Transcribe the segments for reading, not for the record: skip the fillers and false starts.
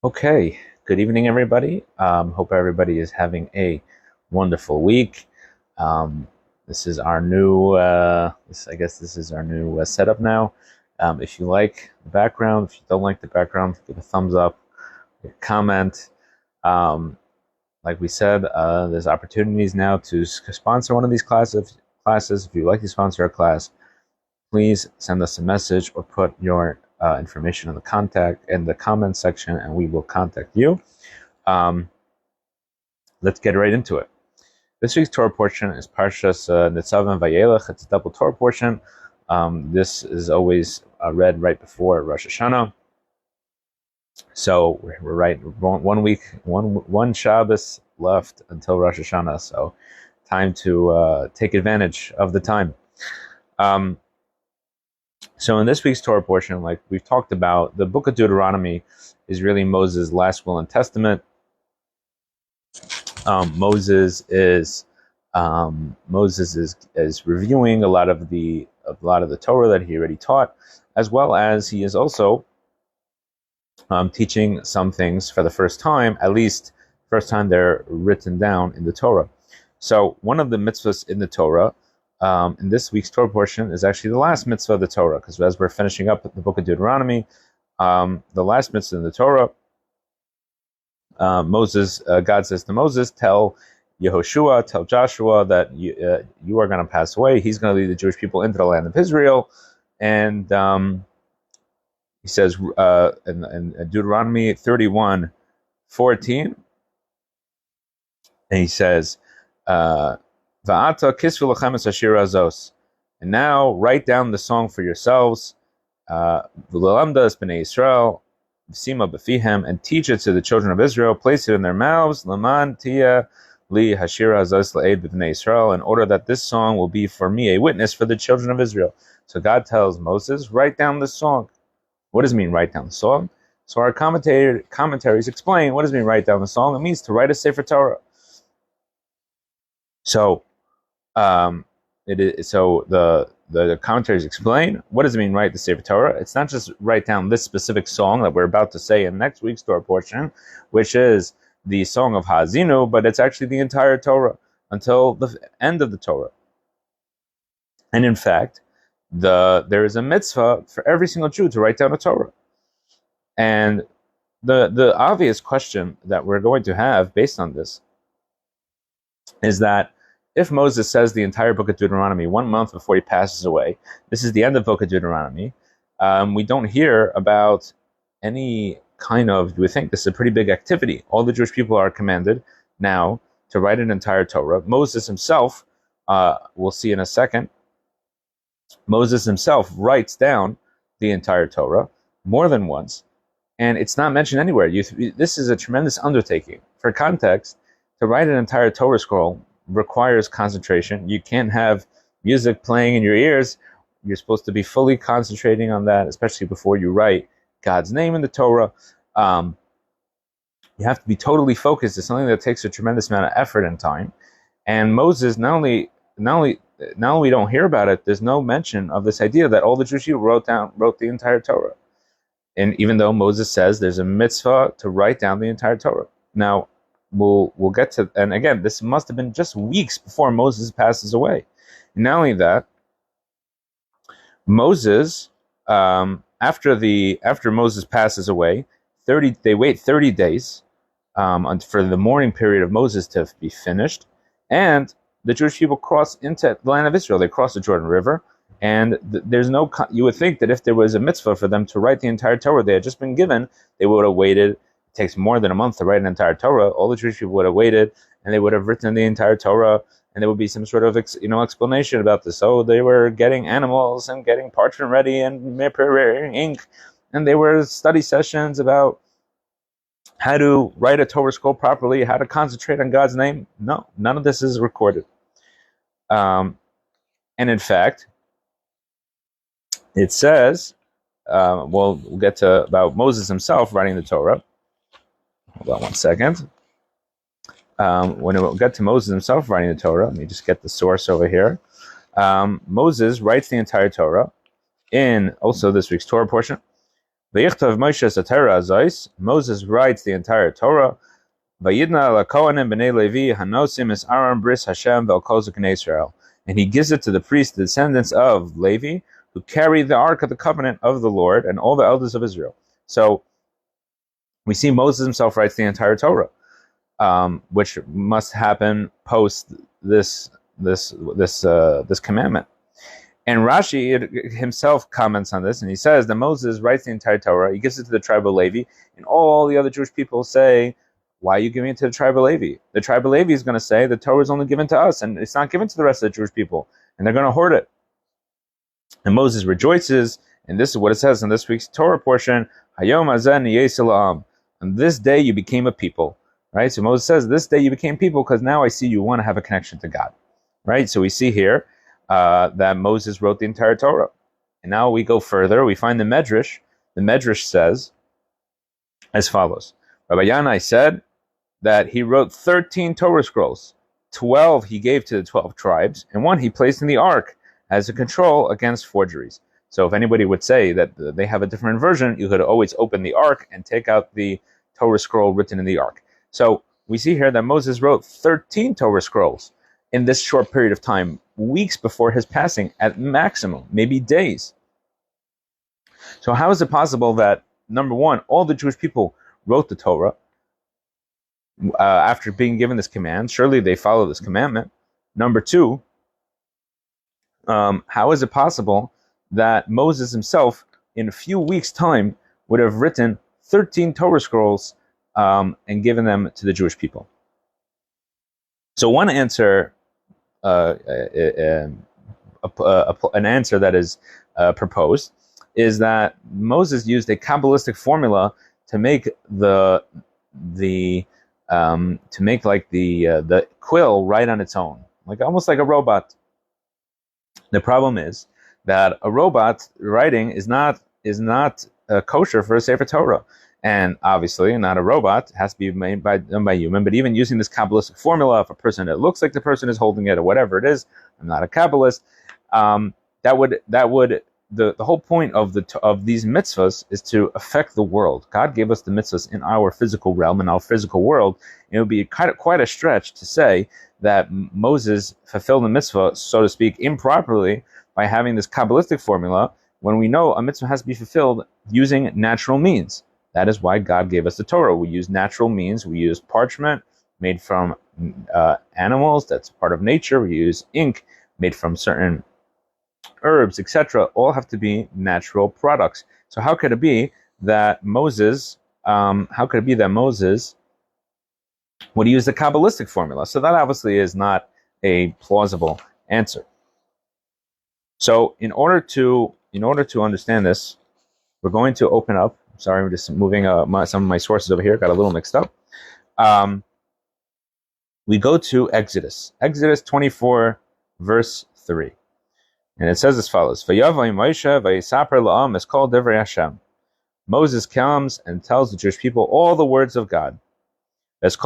Okay, good evening, everybody. Hope everybody is having a wonderful week. This is our new, I guess this is our new setup now. If you like the background, if you don't like the background, give a thumbs up, comment. Um, like we said, there's opportunities now to sponsor one of these classes. If you like to sponsor a class, please send us a message or put your information in the comment section, and we will contact you. Let's get right into it. This week's Torah portion is Parshas Nitzavim Vayelech. It's a double Torah portion. This is always read right before Rosh Hashanah. So we're right 1 week, one Shabbos left until Rosh Hashanah. So time to take advantage of the time. So in this week's Torah portion, like we've talked about, the book of Deuteronomy is really Moses' last will and testament. Moses is reviewing a lot of the Torah that he already taught, as well as he is also teaching some things for the first time, at least first time they're written down in the Torah. So one of the mitzvahs in the Torah, in this week's Torah portion, is actually the last mitzvah of the Torah, because as we're finishing up the book of Deuteronomy, the last mitzvah in the Torah, God says to Moses, tell Yehoshua, tell Joshua that you are going to pass away. He's going to lead the Jewish people into the land of Israel. And he says in Deuteronomy 31:14, and he says, Va'ata kisvu lachem es hashir azos. And now write down the song for yourselves. V'lelamda es b'nei Yisrael. Sima b'fihem, and teach it to the children of Israel. Place it in their mouths. Laman tia li hashira hazos la'ed b'nei Israel, in order that this song will be for me a witness for the children of Israel. So God tells Moses, write down this song. What does it mean, write down the song? So our commentaries explain what does it mean, write down the song. It means to write a Sefer Torah. So the commentaries explain, what does it mean, write the Sefer Torah? It's not just write down this specific song that we're about to say in next week's Torah portion, which is the song of Ha'azinu, but it's actually the entire Torah until the end of the Torah. And in fact, there is a mitzvah for every single Jew to write down a Torah. And the obvious question that we're going to have based on this is that if Moses says the entire book of Deuteronomy 1 month before he passes away, this is the end of the book of Deuteronomy, we don't hear about any kind of, we think this is a pretty big activity. All the Jewish people are commanded now to write an entire Torah. Moses himself, we'll see in a second, Moses himself writes down the entire Torah more than once, and it's not mentioned anywhere. This is a tremendous undertaking. For context, to write an entire Torah scroll requires concentration. You can't have music playing in your ears. You're supposed to be fully concentrating on that, especially before you write God's name in the Torah. You have to be totally focused. It's something that takes a tremendous amount of effort and time. And Moses, not only we don't hear about it, there's no mention of this idea that all the Jewish people wrote the entire Torah. And even though Moses says there's a mitzvah to write down the entire Torah. Now, we'll get to, and again, this must have been just weeks before Moses passes away. And not only that, Moses, after Moses passes away, they wait 30 days for the mourning period of Moses to be finished, and the Jewish people cross into the land of Israel. They cross the Jordan River, and there's no. You would think that if there was a mitzvah for them to write the entire Torah they had just been given, they would have waited. It takes more than a month to write an entire Torah. All the Jewish people would have waited, and they would have written the entire Torah, and there would be some sort of explanation about this. Oh, they were getting animals and getting parchment ready and preparing ink, and there were study sessions about how to write a Torah scroll properly, how to concentrate on God's name. No, none of this is recorded. And in fact, it says, we'll get to about Moses himself writing the Torah. Hold on one second. When we'll get to Moses himself writing the Torah, let me just get the source over here. Moses writes the entire Torah in also this week's Torah portion. V'yichtav Moshe Torah azos. Moses writes the entire Torah. Vayidna lakohanim b'nei Levi hanosim es Aaron bris Hashem v'al Israel. And he gives it to the priests, the descendants of Levi, who carry the Ark of the Covenant of the Lord, and all the elders of Israel. So we see Moses himself writes the entire Torah, which must happen post this commandment. And Rashi himself comments on this, and he says that Moses writes the entire Torah. He gives it to the tribe of Levi, and all the other Jewish people say, "Why are you giving it to the tribe of Levi?" The tribe of Levi is going to say the Torah is only given to us, and it's not given to the rest of the Jewish people, and they're going to hoard it. And Moses rejoices, and this is what it says in this week's Torah portion: Hayom hazeh niyeh la'am. On this day you became a people, right? So Moses says, "This day you became people because now I see you want to have a connection to God," right? So we see here that Moses wrote the entire Torah. And now we go further. We find the Medrash. The Medrash says as follows. Rabbi Yanai said that he wrote 13 Torah scrolls. 12 he gave to the 12 tribes, and 1 he placed in the ark as a control against forgeries. So if anybody would say that they have a different version, you could always open the ark and take out the Torah scroll written in the ark. So we see here that Moses wrote 13 Torah scrolls in this short period of time, weeks before his passing at maximum, maybe days. So how is it possible that, number one, all the Jewish people wrote the Torah after being given this command? Surely they follow this commandment. Number two, how is it possible that Moses himself, in a few weeks' time, would have written 13 Torah scrolls and given them to the Jewish people? So one answer, an answer that is proposed, is that Moses used a Kabbalistic formula to make the quill write on its own, like almost like a robot. The problem is that a robot writing is not kosher for a Sefer Torah. And obviously, not a robot. It has to be done by human. But even using this Kabbalistic formula, if a person that looks like the person is holding it or whatever it is, I'm not a Kabbalist. The whole point of these mitzvahs is to affect the world. God gave us the mitzvahs in our physical realm, in our physical world. It would be quite a stretch to say that Moses fulfilled the mitzvah, so to speak, improperly by having this Kabbalistic formula, when we know a mitzvah has to be fulfilled using natural means. That is why God gave us the Torah. We use natural means. We use parchment made from animals. That's part of nature. We use ink made from certain herbs, etc. All have to be natural products. So how could it be that Moses would use the Kabbalistic formula? So that obviously is not a plausible answer. So in order to understand this, we're going to open up. Sorry, I'm just moving some of my sources over here. Got a little mixed up. We go to Exodus 24, verse 3. And it says as follows. Moses comes and tells the Jewish people all the words of God. And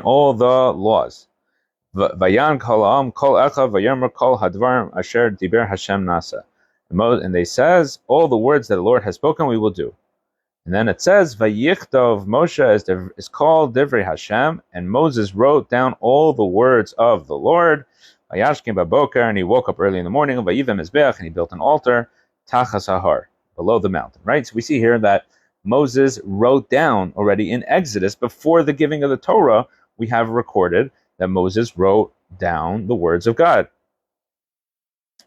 all the laws. And they says, all the words that the Lord has spoken, we will do. And then it says, Vayichtov Moshe is called Divrei Hashem, and Moses wrote down all the words of the Lord. Vayashkim baboker, and he woke up early in the morning. Vayivem mizbeach, and he built an altar. Tachas hahar, below the mountain. Right. So we see here that Moses wrote down already in Exodus, before the giving of the Torah, we have recorded that Moses wrote down the words of God.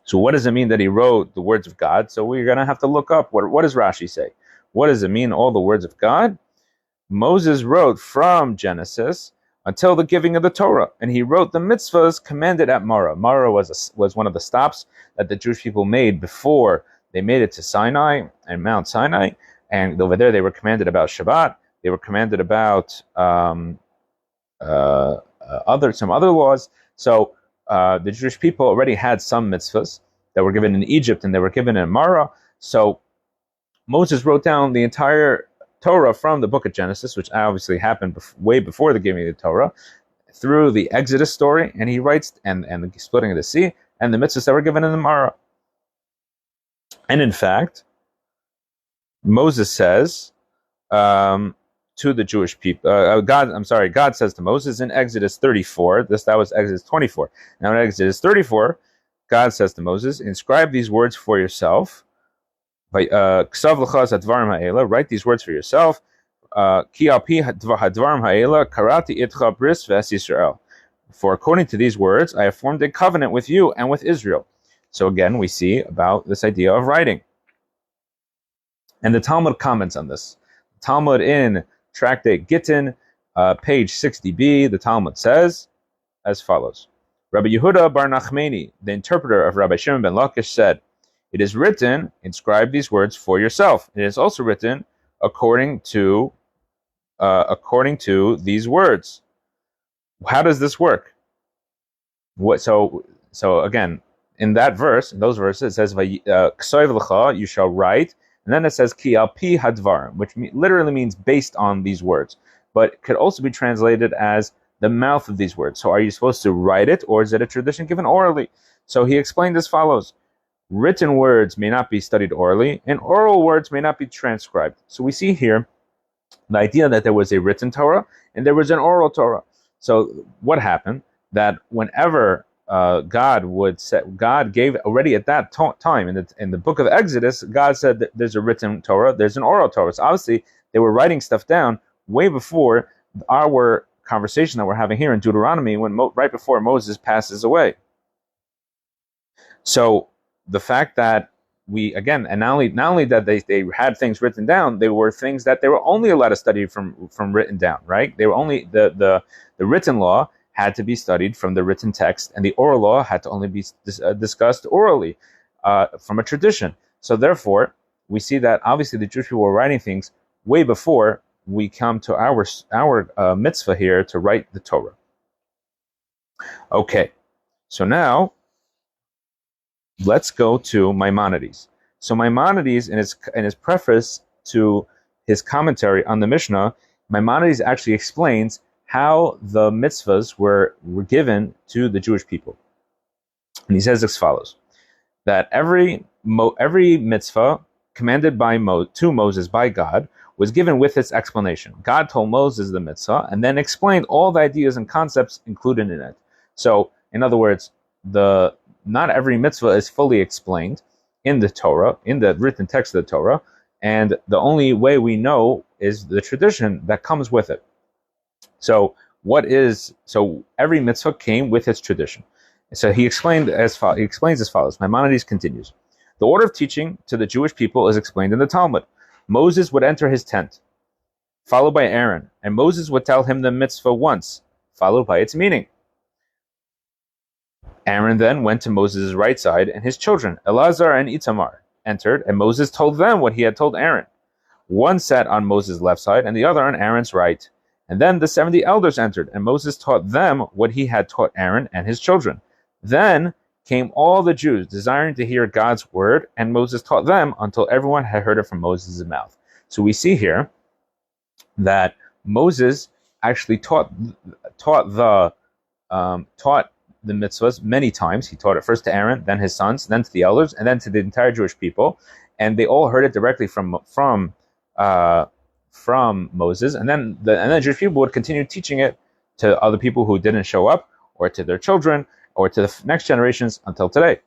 So what does it mean that he wrote the words of God? So we're going to have to look up, what does Rashi say? What does it mean, all the words of God? Moses wrote from Genesis until the giving of the Torah, and he wrote the mitzvahs commanded at Marah. Marah was one of the stops that the Jewish people made before they made it to Sinai and Mount Sinai, and over there they were commanded about Shabbat. They were commanded about some other laws. So the Jewish people already had some mitzvahs that were given in Egypt and they were given in Marah. So Moses wrote down the entire Torah from the book of Genesis, which obviously happened way before the giving of the Torah, through the Exodus story, and he writes, and the splitting of the sea, and the mitzvahs that were given in the Marah. And in fact, Moses says to the Jewish people, God says to Moses in Exodus 34, that was Exodus 24. Now in Exodus 34, God says to Moses, inscribe these words for yourself. Write these words for yourself. Ki al pi hadvarim ha'ela karati itcha bris v'es Yisrael. For according to these words, I have formed a covenant with you and with Israel. So again, we see about this idea of writing. And the Talmud comments on this. Talmud in Tractate Gittin, page 60b, the Talmud says as follows. Rabbi Yehuda bar Nachmani, the interpreter of Rabbi Shimon ben Lakish, said, it is written, inscribe these words for yourself. It is also written according to these words. How does this work? So again, in that verse, in those verses, it says, you shall write, and then it says, ki al pi hadvarim, which literally means based on these words, but it could also be translated as the mouth of these words. So are you supposed to write it, or is it a tradition given orally? So he explained as follows. Written words may not be studied orally, and oral words may not be transcribed. So we see here the idea that there was a written Torah, and there was an oral Torah. So what happened? That whenever God gave already at that time in the book of Exodus, God said that there's a written Torah, there's an oral Torah. So obviously they were writing stuff down way before our conversation that we're having here in Deuteronomy, right before Moses passes away. So the fact that not only that they had things written down, they were things that they were only allowed to study from written down, right? They were only the written law had to be studied from the written text, and the oral law had to only be discussed orally from a tradition. So therefore, we see that obviously the Jewish people were writing things way before we come to our mitzvah here to write the Torah. Okay, so now let's go to Maimonides. So Maimonides, in his preface to his commentary on the Mishnah, Maimonides actually explains how the mitzvahs were given to the Jewish people. And he says as follows, that every mitzvah commanded to Moses by God was given with its explanation. God told Moses the mitzvah and then explained all the ideas and concepts included in it. So, in other words, not every mitzvah is fully explained in the Torah, in the written text of the Torah, and the only way we know is the tradition that comes with it. So every mitzvah came with its tradition. So he explains as follows. Maimonides continues. The order of teaching to the Jewish people is explained in the Talmud. Moses would enter his tent, followed by Aaron, and Moses would tell him the mitzvah once, followed by its meaning. Aaron then went to Moses' right side, and his children, Eleazar and Itamar, entered, and Moses told them what he had told Aaron. One sat on Moses' left side, and the other on Aaron's right. And then the 70 elders entered, and Moses taught them what he had taught Aaron and his children. Then came all the Jews, desiring to hear God's word, and Moses taught them until everyone had heard it from Moses' mouth. So we see here that Moses actually taught the mitzvahs many times. He taught it first to Aaron, then his sons, then to the elders, and then to the entire Jewish people, and they all heard it directly from Moses, and then the Jewish people would continue teaching it to other people who didn't show up, or to their children, or to the next generations until today.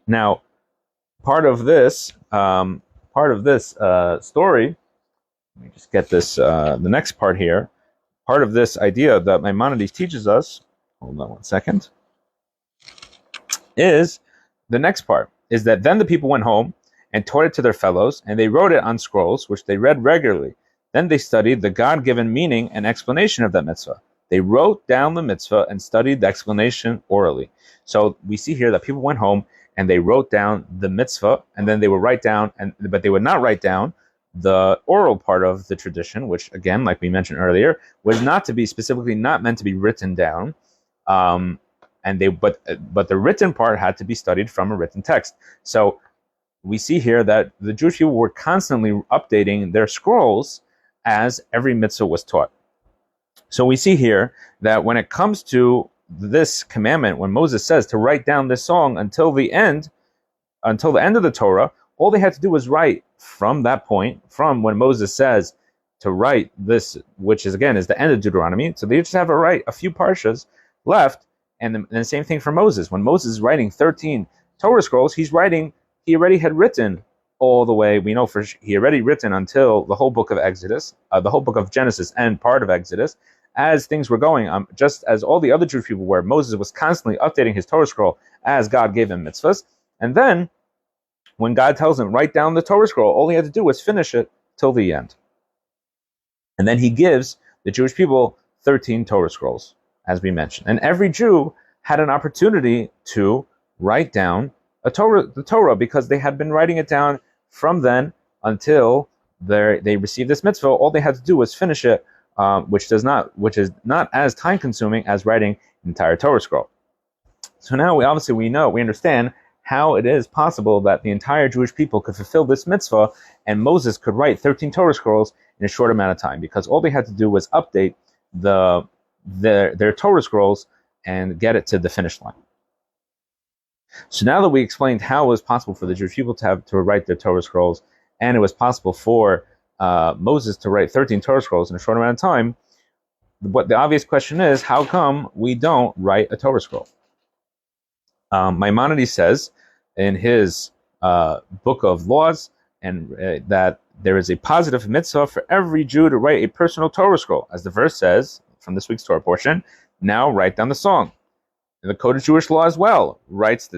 Now, part of this story. Let me just get this. The next part here. Part of this idea that Maimonides teaches us. Hold on one second. Is the next part is that then the people went home and taught it to their fellows, and they wrote it on scrolls, which they read regularly. Then they studied the God-given meaning and explanation of that mitzvah. They wrote down the mitzvah and studied the explanation orally. So we see here that people went home and they wrote down the mitzvah, and then they would write down, but they would not write down the oral part of the tradition, which again, like we mentioned earlier, was not meant to be written down. But the written part had to be studied from a written text. So we see here that the Jewish people were constantly updating their scrolls as every mitzvah was taught. So we see here that when it comes to this commandment, when Moses says to write down this song until the end, until the end of the Torah, all they had to do was write from that point, from when Moses says to write this, which is again is the end of Deuteronomy. So they just have to write a few parshas left, and the same thing for Moses. When Moses is writing 13 Torah scrolls, he already had written all the way. We know he already written until the whole book of Exodus, the whole book of Genesis, and part of Exodus. As things were going, just as all the other Jewish people were, Moses was constantly updating his Torah scroll as God gave him mitzvahs. And then, when God tells him, write down the Torah scroll, all he had to do was finish it till the end. And then he gives the Jewish people 13 Torah scrolls, as we mentioned. And every Jew had an opportunity to write down the Torah, because they had been writing it down from then until they received this mitzvah. All they had to do was finish it, which is not as time consuming as writing an entire Torah scroll. So now we understand how it is possible that the entire Jewish people could fulfill this mitzvah, and Moses could write 13 Torah scrolls in a short amount of time, because all they had to do was update their Torah scrolls and get it to the finish line. So now that we explained how it was possible for the Jewish people to write their Torah scrolls, and it was possible for Moses to write 13 Torah scrolls in a short amount of time, the obvious question is, how come we don't write a Torah scroll? Maimonides says in his book of laws that there is a positive mitzvah for every Jew to write a personal Torah scroll. As the verse says from this week's Torah portion, now write down the song. And the Code of Jewish Law as well writes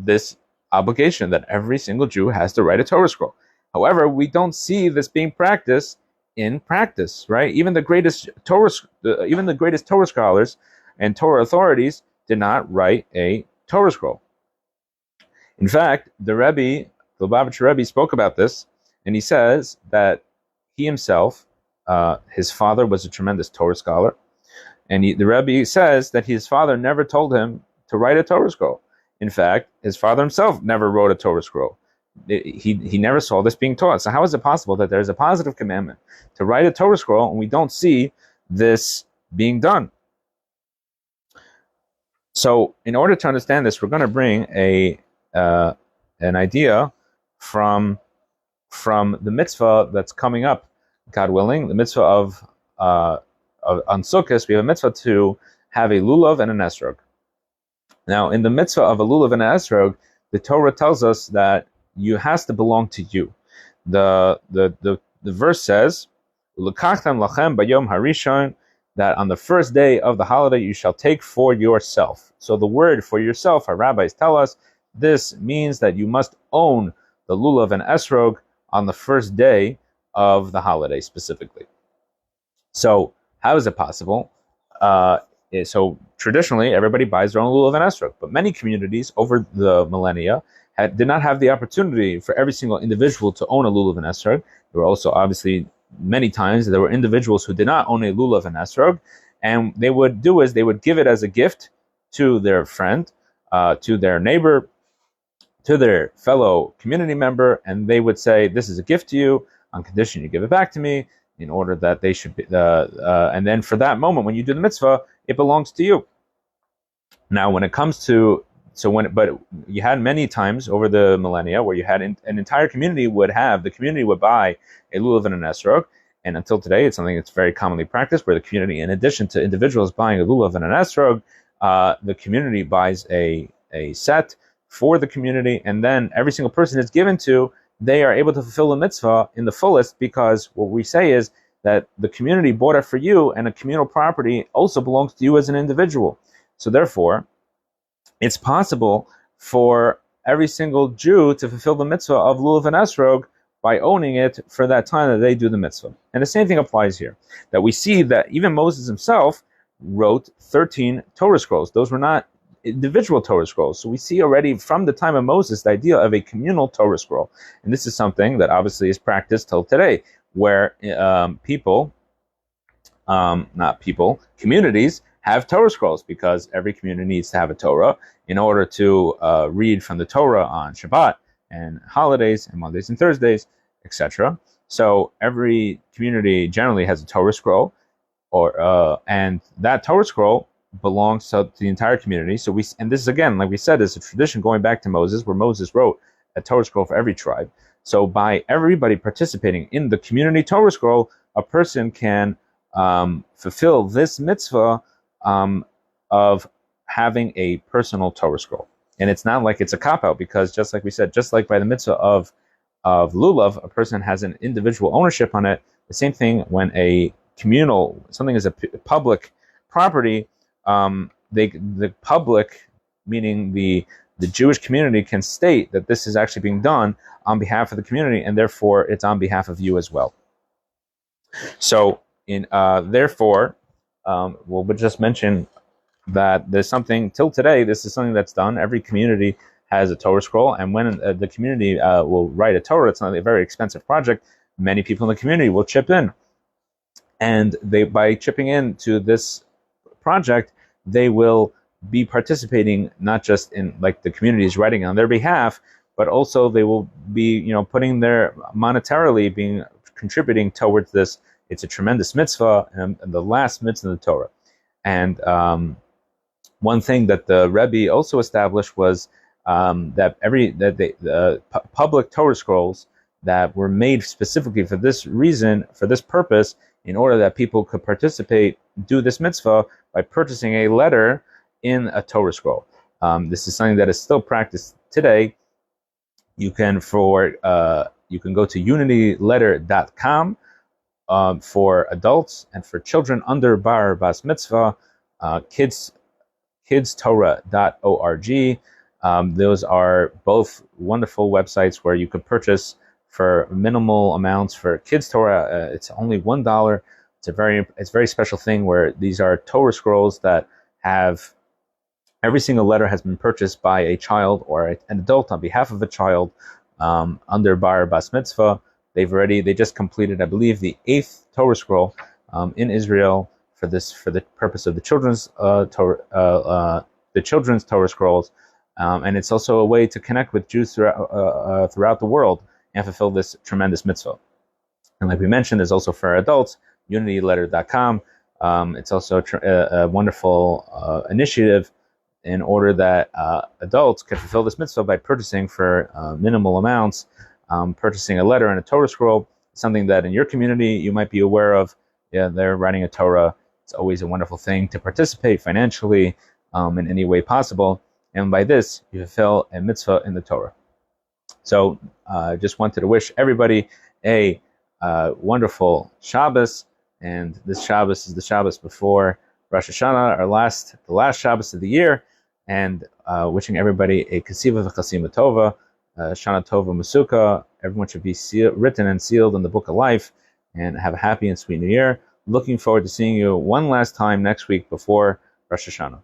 this obligation that every single Jew has to write a Torah scroll. However, we don't see this being practiced in practice, right? Even the greatest Torah scholars and Torah authorities did not write a Torah scroll. In fact, the Lubavitcher Rebbe spoke about this, and he says that he himself, his father was a tremendous Torah scholar, and the Rebbe says that his father never told him to write a Torah scroll. In fact, his father himself never wrote a Torah scroll. He never saw this being taught. So how is it possible that there's a positive commandment to write a Torah scroll and we don't see this being done? So in order to understand this, we're going to bring an idea from the mitzvah that's coming up, God willing, the mitzvah of on Sukkot. We have a mitzvah to have a lulav and an esrog. Now, in the mitzvah of a lulav and an esrog, the Torah tells us that you has to belong to you. The verse says, "L'kachtem lachem bayom harishon," that on the first day of the holiday you shall take for yourself. So the word for yourself, our rabbis tell us, this means that you must own the lulav and esrog on the first day of the holiday specifically. So how is it possible? So traditionally, everybody buys their own lulav and esrog, but many communities over the millennia did not have the opportunity for every single individual to own a lulav and esrog. There were also obviously many times there were individuals who did not own a lulav and esrog, and they would do is they would give it as a gift to their friend, to their neighbor, to their fellow community member, and they would say, "This is a gift to you on condition you give it back to me," in order that they should be. And then for that moment, when you do the mitzvah, it belongs to you. Now, when it comes to but you had many times over the millennia where you had an entire community would buy a lulav and an esrog, and until today, it's something that's very commonly practiced, where the community, in addition to individuals buying a lulav and an esrog, the community buys a set for the community, and then every single person it's given to, they are able to fulfill the mitzvah in the fullest, because what we say is that the community bought it for you, and a communal property also belongs to you as an individual. So therefore, it's possible for every single Jew to fulfill the mitzvah of lulav and esrog by owning it for that time that they do the mitzvah. And the same thing applies here, that we see that even Moses himself wrote 13 Torah scrolls. Those were not individual Torah scrolls. So we see already from the time of Moses the idea of a communal Torah scroll. And this is something that obviously is practiced till today, where communities have Torah scrolls, because every community needs to have a Torah in order to read from the Torah on Shabbat and holidays and Mondays and Thursdays, etc. So every community generally has a Torah scroll, and that Torah scroll belongs to the entire community. So and this is, again, like we said, is a tradition going back to Moses, where Moses wrote a Torah scroll for every tribe. So by everybody participating in the community Torah scroll, a person can fulfill this mitzvah of having a personal Torah scroll. And it's not like it's a cop-out, because just like we said, just like by the mitzvah of lulav, a person has an individual ownership on it. The same thing when something is a public property, the public, meaning the Jewish community, can state that this is actually being done on behalf of the community, and therefore it's on behalf of you as well. So, therefore, we'll just mention that there's something, till today, this is something that's done. Every community has a Torah scroll, and when the community will write a Torah, it's not a very expensive project. Many people in the community will chip in, and by chipping in to this project, they will be participating not just in, like, the community is writing on their behalf, but also they will be, putting their monetarily contributing towards this. It's a tremendous mitzvah, and the last mitzvah in the Torah. And one thing that the Rabbi also established was that the public Torah scrolls that were made specifically for this reason, for this purpose, in order that people could do this mitzvah by purchasing a letter in a Torah scroll. This is something that is still practiced today. You can go to unityletter.com for adults, and for children under bar bas mitzvah, kidstorah.org. Those are both wonderful websites where you can purchase for minimal amounts. For Kids Torah, it's only $1. It's a very special thing, where these are Torah scrolls that have every single letter has been purchased by a child or an adult on behalf of a child under bar bas mitzvah. They just completed, I believe, the 8th Torah scroll in Israel for the purpose of the children's Torah scrolls, and it's also a way to connect with Jews throughout the world and fulfill this tremendous mitzvah. And like we mentioned, there's also for adults, unityletter.com. It's also a wonderful initiative in order that adults can fulfill this mitzvah by purchasing for minimal amounts, purchasing a letter and a Torah scroll, something that in your community you might be aware of. Yeah, they're writing a Torah. It's always a wonderful thing to participate financially in any way possible. And by this, you fulfill a mitzvah in the Torah. So I just wanted to wish everybody a wonderful Shabbos. And this Shabbos is the Shabbos before Rosh Hashanah, the last Shabbos of the year. And wishing everybody a Kasiva v'Chasima Tova, Shana Tova Masuka. Everyone should be written and sealed in the Book of Life, and have a happy and sweet New Year. Looking forward to seeing you one last time next week before Rosh Hashanah.